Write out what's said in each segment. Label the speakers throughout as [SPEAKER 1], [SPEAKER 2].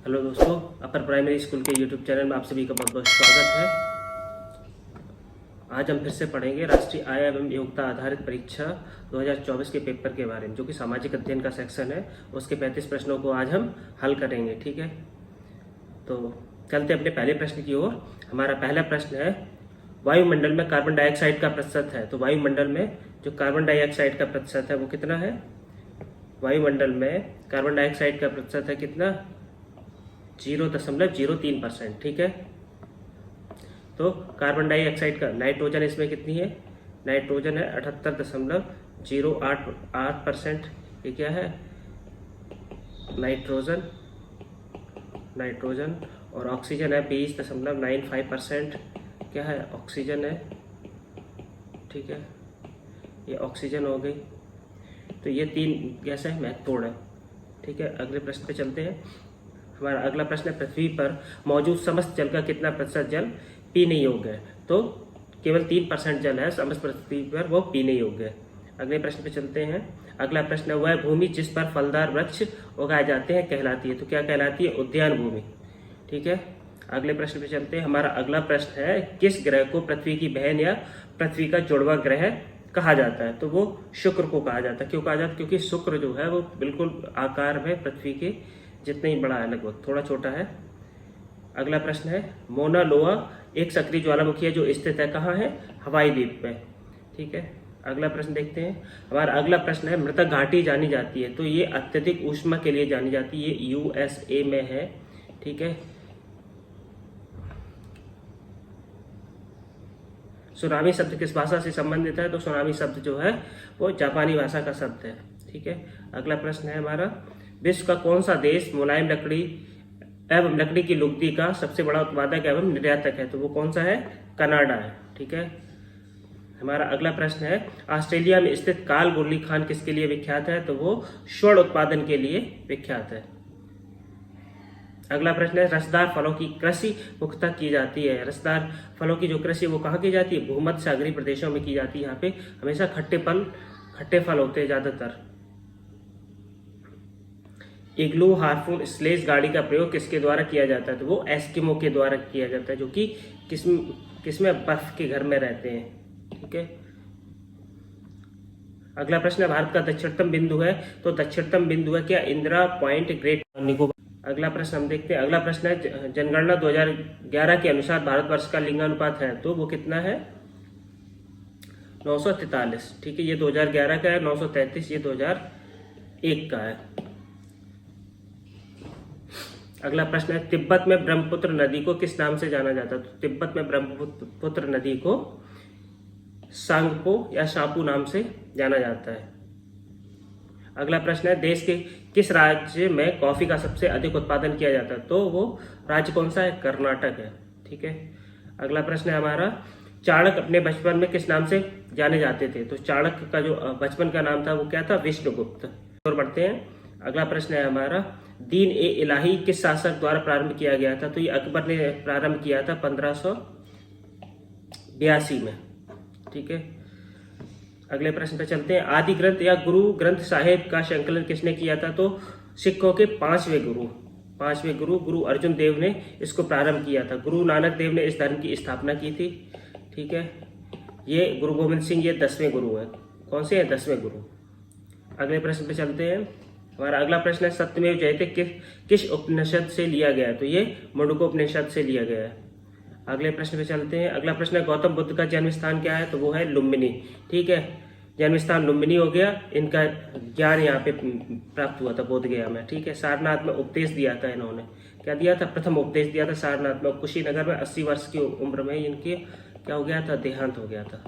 [SPEAKER 1] Hello दोस्तों, upper primary school के YouTube channel में आप सभी का बहुत बहुत स्वागत है। आज हम फिर से पढ़ेंगे राष्ट्रीय आय एवं योग्यता आधारित परीक्षा 2024 के पेपर के बारे में, जो कि सामाजिक अध्ययन का सेक्शन है। उसके 35 प्रश्नों को आज हम हल करेंगे। ठीक है, तो चलते अपने पहले प्रश्न की ओर। हमारा पहला प्रश्न है, वायुमंडल में कार्बन डाइऑक्साइड का प्रतिशत है। तो वायुमंडल में जो कार्बन डाइऑक्साइड का प्रतिशत है वो कितना है? वायुमंडल में कार्बन डाइऑक्साइड का प्रतिशत है कितना? 0.03%। ठीक है, तो कार्बन डाइऑक्साइड का, नाइट्रोजन इसमें कितनी है? नाइट्रोजन है 78.088%। ये क्या है? नाइट्रोजन। और ऑक्सीजन है 20.95%। क्या है? ऑक्सीजन है। ठीक है, ये ऑक्सीजन हो गई। तो ये तीन गैस है महत्वपूर्ण है। ठीक है, अगले प्रश्न पे चलते हैं। हमारा अगला प्रश्न है, पृथ्वी पर मौजूद समस्त जल का कितना प्रतिशत जल पीने योग्य है? तो केवल 3% जल है समस्त पृथ्वी पर, वो पीने योग्य है। अगले प्रश्न पे चलते हैं। अगला प्रश्न है, वह भूमि जिस पर फलदार वृक्ष उगाए जाते हैं कहलाती है। तो क्या कहलाती है? उद्यान भूमि। ठीक है, अगले प्रश्न पे चलते हैं। हमारा अगला प्रश्न है, किस ग्रह को पृथ्वी की बहन या पृथ्वी का जुड़वा ग्रह कहा जाता है? तो वो शुक्र को कहा जाता है। क्यों कहा जाता है? क्योंकि शुक्र जो है वो बिल्कुल आकार में पृथ्वी के जितना ही बड़ा है, लगभग थोड़ा छोटा है। अगला प्रश्न है, मोना लोआ एक सक्रिय ज्वालामुखी है जो स्थित है कहाँ है? हवाई द्वीप पे। ठीक है, अगला प्रश्न देखते हैं। हमारा अगला प्रश्न है, मृतक घाटी जानी जाती है। तो ये अत्यधिक ऊष्मा के लिए जानी जाती है। ये USA में है। ठीक है, सुनामी शब्द किस भाषा से संबंधित है? तो सुनामी शब्द जो है वो जापानी भाषा का शब्द है। ठीक है, अगला प्रश्न है हमारा, विश्व का कौन सा देश मुलायम लकड़ी एवं लकड़ी की लुगदी का सबसे बड़ा उत्पादक एवं निर्यातक है? तो वो कौन सा है? कनाडा है। ठीक है, हमारा अगला प्रश्न है, ऑस्ट्रेलिया में स्थित कालगुरली खान किसके लिए विख्यात है? तो वो स्वर्ण उत्पादन के लिए विख्यात है। अगला प्रश्न है, रसदार फलों की कृषि मुख्यतः की जाती है। रसदार फलों की जो कृषि वो कहाँ की जाती है? भूमध्य सागरीय प्रदेशों में की जाती है। यहाँ पे हमेशा खट्टे फल होते हैं ज्यादातर। इग्लू हार्पून स्लेज गाड़ी का प्रयोग किसके द्वारा किया जाता है? तो वो एस्किमो के द्वारा किया जाता है, जो कि किसमें बर्फ के घर में रहते हैं। ठीक है, अगला प्रश्न है, भारत का दक्षिणतम बिंदु है। तो दक्षिणतम बिंदु है क्या? Indira point, great Nicobar. अगला प्रश्न हम देखते हैं। अगला प्रश्न है, जनगणना 2011 के अनुसार भारतवर्ष का लिंगानुपात है। तो वो कितना है? 943। ठीक है, ये 2011 का है। 933 ये 2001 का है। अगला प्रश्न है, तिब्बत में ब्रह्मपुत्र नदी को किस नाम से जाना जाता है? तो तिब्बत में ब्रह्मपुत्र नदी को सांगपो या शापू नाम से जाना जाता है। अगला प्रश्न है, देश के किस राज्य में कॉफी का सबसे अधिक उत्पादन किया जाता है? तो वो राज्य कौन सा है? कर्नाटक है। ठीक है, अगला प्रश्न है हमारा, चाणक्य अपने बचपन में किस नाम से जाने जाते थे? तो चाणक्य का जो बचपन का नाम था वो क्या था? विष्णुगुप्त। और बढ़ते हैं। अगला प्रश्न है हमारा, दीन ए इलाही किस शासक द्वारा प्रारंभ किया गया था? तो ये अकबर ने प्रारंभ किया था 1582 में। ठीक है, अगले प्रश्न पे चलते हैं। आदि ग्रंथ या गुरु ग्रंथ साहिब का संकलन किसने किया था? तो सिखों के पांचवें गुरु गुरु अर्जुन देव ने इसको प्रारंभ किया था। गुरु नानक देव ने इस धर्म की स्थापना की थी। ठीक है, ये गुरु गोविंद सिंह ये 10वें गुरु हैं। कौन से हैं? 10वें गुरु। अगले प्रश्न पे चलते हैं। हमारा अगला प्रश्न है, सत्यमेव जयते किस उपनिषद से लिया गया है? तो ये मुंडकोपनिषद से लिया गया है। अगले प्रश्न पे चलते हैं। अगला प्रश्न है, गौतम बुद्ध का जन्म स्थान क्या है? तो वो है लुम्बिनी। ठीक है, जन्म स्थान लुम्बिनी हो गया। इनका ज्ञान यहाँ पे प्राप्त हुआ था बोध गया में। ठीक है, सारनाथ में उपदेश दिया था इन्होंने। क्या दिया था? प्रथम उपदेश दिया था सारनाथ में। कुशीनगर में 80 वर्ष की उम्र में इनके क्या हो गया था? देहांत हो गया था।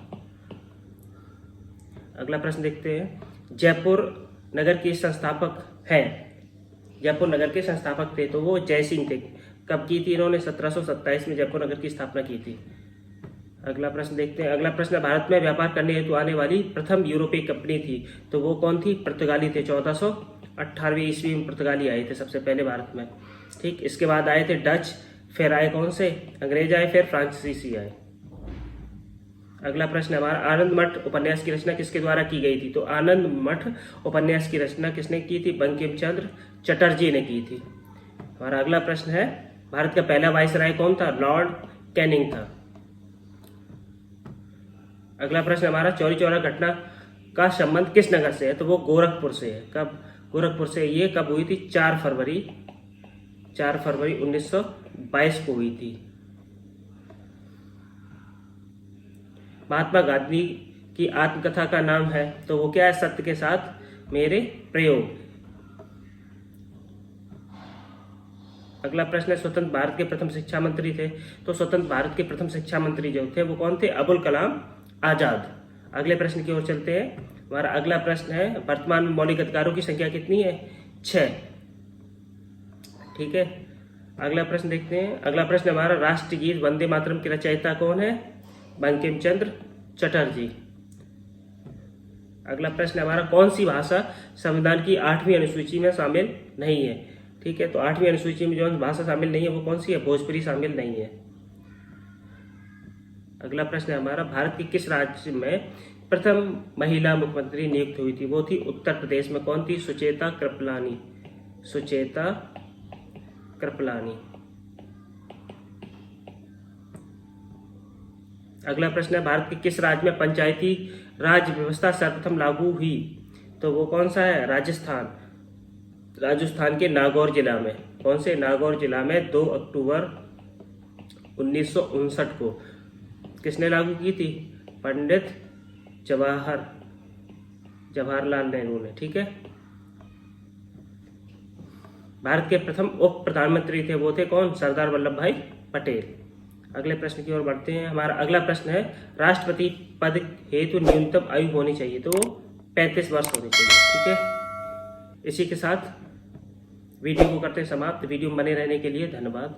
[SPEAKER 1] अगला प्रश्न देखते हैं। जयपुर नगर के संस्थापक हैं। जयपुर नगर के संस्थापक थे तो वो जय सिंह थे। कब की थी इन्होंने? 1727 में जयपुर नगर की स्थापना की थी। अगला प्रश्न देखते हैं। अगला प्रश्न, भारत में व्यापार करने हेतु आने वाली प्रथम यूरोपीय कंपनी थी। तो वो कौन थी? पुर्तगाली थे। 1498 ईस्वी में पुर्तगाली आए थे सबसे पहले भारत में। ठीक, इसके बाद आए थे डच, फिर आए कौन से? अंग्रेज आए, फिर फ्रांसीसी आए। अगला प्रश्न हमारा, आनंद मठ उपन्यास की रचना किसके द्वारा की गई थी? तो आनंद मठ उपन्यास की रचना किसने की थी? बंकिम चंद्र चटर्जी ने की थी। हमारा अगला प्रश्न है, भारत का पहला वायसराय कौन था? लॉर्ड कैनिंग था। अगला प्रश्न हमारा, चौरी चौरा घटना का संबंध किस नगर से है? तो वो गोरखपुर से है। कब? गोरखपुर से। ये कब हुई थी? 4 फरवरी 1922 को हुई थी। महात्मा गांधी की आत्मकथा का नाम है, तो वो क्या है? सत्य के साथ मेरे प्रयोग। अगला प्रश्न है, स्वतंत्र भारत के प्रथम शिक्षा मंत्री थे। तो स्वतंत्र भारत के प्रथम शिक्षा मंत्री जो थे वो कौन थे? अबुल कलाम आजाद। अगले प्रश्न की ओर चलते हैं। हमारा अगला प्रश्न है, वर्तमान में मौलिक अधिकारों की संख्या कितनी है? 6। ठीक है, अगला प्रश्न देखते हैं। अगला प्रश्न हमारा, राष्ट्रीय गीत वंदे मातरम के रचयिता कौन है? बंकिम चंद्र चटर्जी। अगला प्रश्न हमारा, कौन सी भाषा संविधान की 8वीं अनुसूची में शामिल नहीं है? ठीक है, तो 8वीं अनुसूची में जो भाषा शामिल नहीं है वो कौन सी है? भोजपुरी शामिल नहीं है। अगला प्रश्न है हमारा, भारत के किस राज्य में प्रथम महिला मुख्यमंत्री नियुक्त हुई थी? वो थी उत्तर प्रदेश में। कौन थी? सुचेता कृपलानी। सुचेता कृपलानी। अगला प्रश्न है, भारत के किस राज्य में पंचायती राज व्यवस्था सर्वप्रथम लागू हुई? तो वो कौन सा है? राजस्थान। राजस्थान के नागौर जिला में। कौन से? नागौर जिला में 2 अक्टूबर 1959 को किसने लागू की थी? पंडित जवाहरलाल नेहरू ने। ठीक है, भारत के प्रथम उप प्रधानमंत्री थे वो थे कौन? सरदार वल्लभ भाई पटेल। अगले प्रश्न की ओर बढ़ते हैं। हमारा अगला प्रश्न है, राष्ट्रपति पद हेतु न्यूनतम आयु होनी चाहिए, तो 35 वर्ष होनी चाहिए। ठीक है, इसी के साथ वीडियो को करते हैं समाप्त। वीडियो में बने रहने के लिए धन्यवाद।